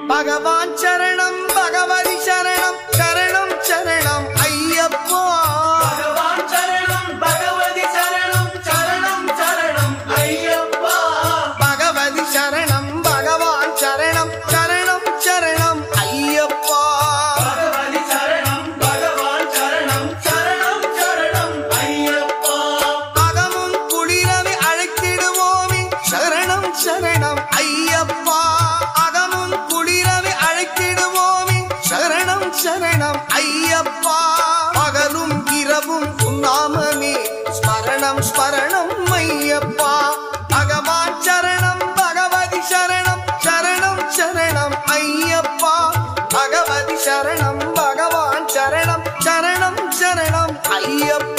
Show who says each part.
Speaker 1: பகவான் சரணம் பகவதி சரணம் சரணம் சரணம் ஐயப்பா
Speaker 2: பகவான் சரணம் பகவதி சரணம் சரணம் சரணம் ஐயப்பா
Speaker 1: பகவதி சரணம் பகவான் சரணம் சரணம் சரணம் ஐயப்பா
Speaker 2: பகவதி சரணம் பகவான் சரணம் சரணம் சரணம் ஐயப்பா
Speaker 1: அகமும் குளிரவி அழைத்திடுவோமே சரணம் சரணம் ஐயப்பா அகமும் குளிரவி அழைத்திடுவோமே சரணம் சரணம் ஐயப்பா பகலும் இரவும் உன்னாமமே ஸ்மரணம் ஸ்மரணம் ஐயப்பா பகவான் சரணம் பகவதி சரணம் சரணம் சரணம் ஐயப்பா பகவதி சரணம் பகவான் சரணம் சரணம் சரணம் ஐயப்பா